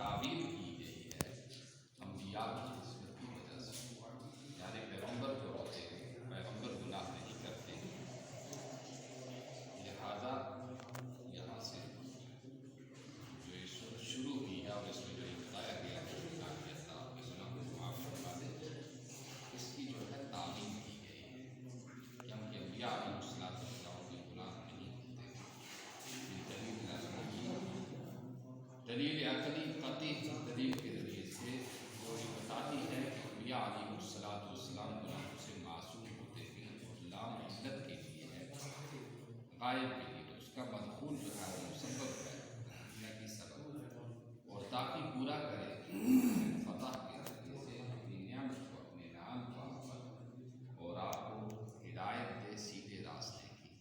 تعبیر کی گئی ہے انبیاء کی نسبت کی وجہ سے، یعنی پیغمبر جو ہوتے ہیں پیغمبر گناہ نہیں کرتے، لہذا یہاں سے جو یہ سورت شروع کی ہے اور اس میں جو یہ بتایا گیا ہے کہ تاکہ اللہ آپ کے گناہ کو معاف فرما دے، اس کی جو ہے تعلیم کی گئی ہے، کیونکہ انبیاء علیہ السلام کے گناہ نہیں ہوتے ہیں۔ یہ دلیل عقلی قطعی دلیل کے ذریعے سے جو یہ بتاتی ہے کہ انبیاء علیہ السلام گناہوں سے معصوم ہوتے ہیں، اور لام علت کے لیے ہے، غائب کے لیے، تو اس کا مدخول جو ہے وہ مسبب ہے نہ کہ سبب، اور تاکہ پورا کرے فتح کے ذریعے سے اپنی نعمت کو، اپنے انعام کو آپ پر، اور آپ کو ہدایت دے سیدھے راستے کی،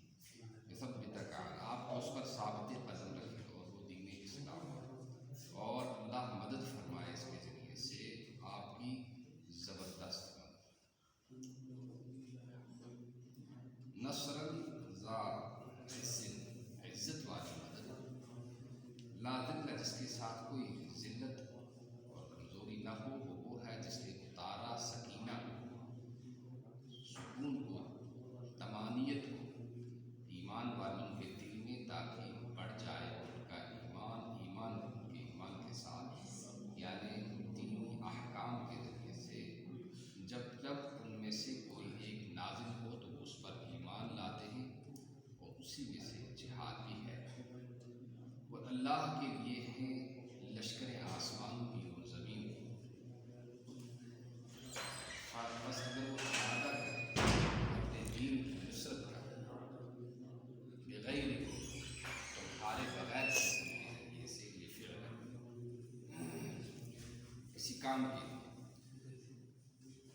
مثبت آپ کو اس پر ثابت قدم رکھے، اور وہ دین اسلام ہے، اور اللہ مدد فرمائے اس کے ذریعے سے آپ کی زبردست نصر ذا عزت والی مدد، لا ذل جس کے ساتھ کوئی ذلت اور کمزوری نہ ہو، وہ ہے جس نے اتارا سکینہ سکون کو، طمانیت کو ایمان والوں کے دل میں، تاکہ بڑھ جائے ان کا ایمان ان کے ایمان کے ساتھ، یعنی دینی احکام کے ذریعے سے جب ان میں سے کوئی ایک نازل ہو تو اس پر ایمان لاتے ہیں، اور اسی میں سے جہاد بھی ہے۔ وہ اللہ کے لیے ہیں لشکر آسمانوں کی اور زمین کی، بس اگر وہ ارادہ کرے اپنے دین کی نصرت کا بغیر تمہارے بغیر کے ذریعے سے، یہ فعل کسی کام کے لیے،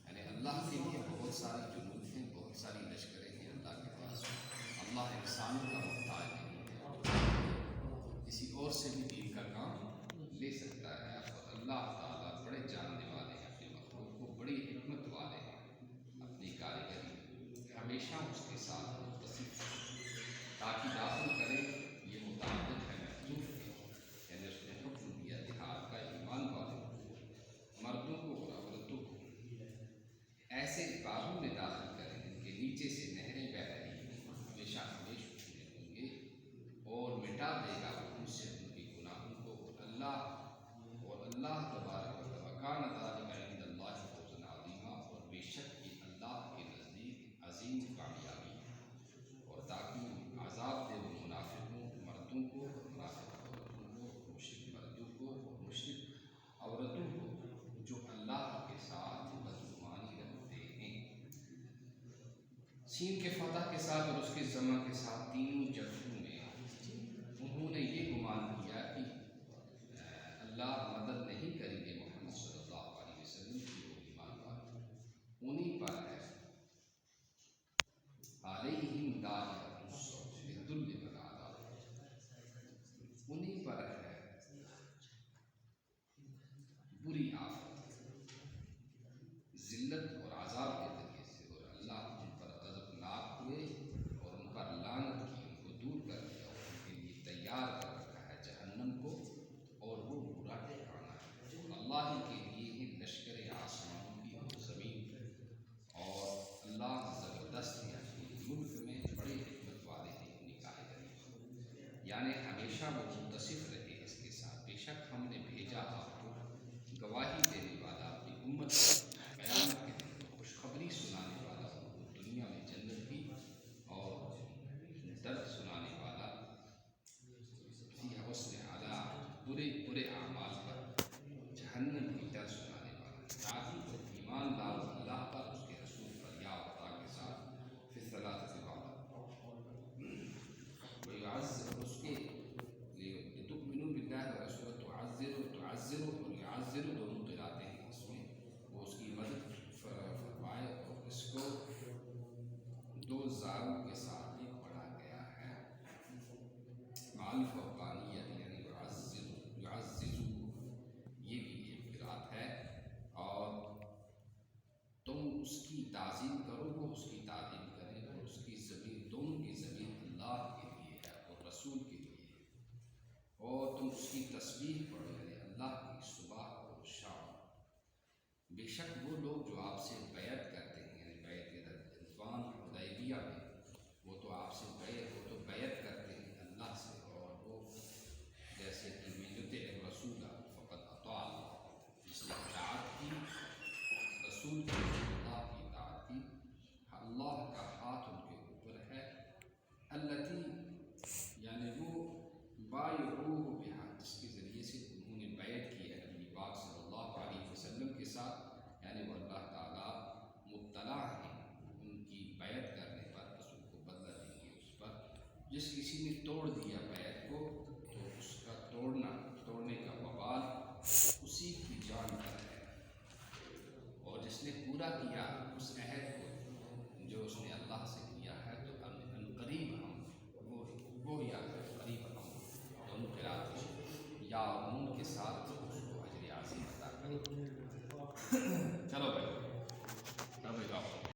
یعنی اللہ کے لیے بہت ساری جنود ہیں، بہت ساری لشکریں ہیں اللہ کے پاس، اللہ انسانوں کا محتاج نہیں ہے، کسی اور سے بھی دین کا کام لے سکتا ہے، اور اللہ تعالیٰ بڑے جاننے والے ہیں اپنے مخلوق کو، بڑی حکمت والے ہیں اپنی کاریگری، ہمیشہ اس کے ساتھ متصف تاکہ داخل کرے، یہ متعلق ہے محذوف ہے، یعنی اس نے حکم دیا جہاد کا ایمان والے مردوں کو اور عورتوں کو ایسے باغوں میں داخل کریں جن کے نیچے سے نہریں بہہ رہی ہیں، ہمیشہ ہمیشہ اٹھنے ہوں گے، اور مٹا دے گا ان سے ان کے گناہوں کو، اور اللہ تبارک و تعالیٰ کان ذلک عند اللہ فوزا عظیما، اور بے شک یہ اللہ کے نزدیک عظیم کامیابی ہے، اور تاکہ عذاب دے وہ منافقوں مردوں کو، اور منافق عورتوں کو، اور مشرک مردوں کو، اور مشرک عورتوں کو جو اللہ کے ساتھ بدگمانی رکھتے ہیں۔ سین کے فتح کے ساتھ اور اس کے جمع کے ساتھ تینوں جگہوں میں انہوں نے یہ گمان کیا کہ اللہ مدد نہیں کریں گے محمد صلی اللہ علیہ وسلم کی، وہ ایمان والے انہی پر ہے، علیہم دائرۃ الصوت للذل والعذاب، انہی پر ہے بری آفت، ذلت اور عذاب کے ذریعے سے، اور اللہ ان پر غضبناک ہوئے اور ان پر لعنت کی، ان کو دور کر دیا، اور ان کے لیے تیار کر رکھا ہے جہنم کو، اور وہ برا ٹھکانہ ہے۔ اللہ ہی کے لیے ہیں لشکر آسمانوں کی اور زمین کی، اور اللہ زبردست ہے، اپنے ملک میں بڑے حکمت والے ہیں اپنی کاریگری، یعنی ہمیشہ وہ متصف رہے اس کے ساتھ، بے شک ہم نے بھیجا آپ کو گواہی دینے والا، اپنی امت کو قیامت کے دن کو خوشخبری سنانے والا، ان کو دنیا میں جنت کی اور درد سنانے والا، فی حسن عذا برے اعمال پر جہنم کی درد سنانے والا، تاکہ وہ ایمان لاؤ اللہ پر، اس کے رسول پر، یا وطا کے ساتھ فی الثلاثۃ البعض، ویعزر اس کے لتؤمنوا باللہ ورسولہ، تعزروا اور یعزروا دونوں قراءتیں ہیں اس میں، وہ اس کی مدد فرمائے، اور اس کو دو زاروں کے ساتھ ہی پڑھا گیا ہے، مع الفوقانیت، یعنی یعززوا، یہ بھی ایک قراءت ہے، اور تم اس کی تعظیم کرو، وہ اس کی تعظیم کرے، اور اس کی ضمیر، دونوں کی ضمیر اللہ کے لیے ہے اور رسول کے لیے ہے، اور تم اس کی تسبیح پڑھو، یعنی اللہ کی جس کسی نے توڑ دیا بیعت کو تو اس کا توڑنے کا وبال اسی کی جان پر ہے، اور جس نے پورا کیا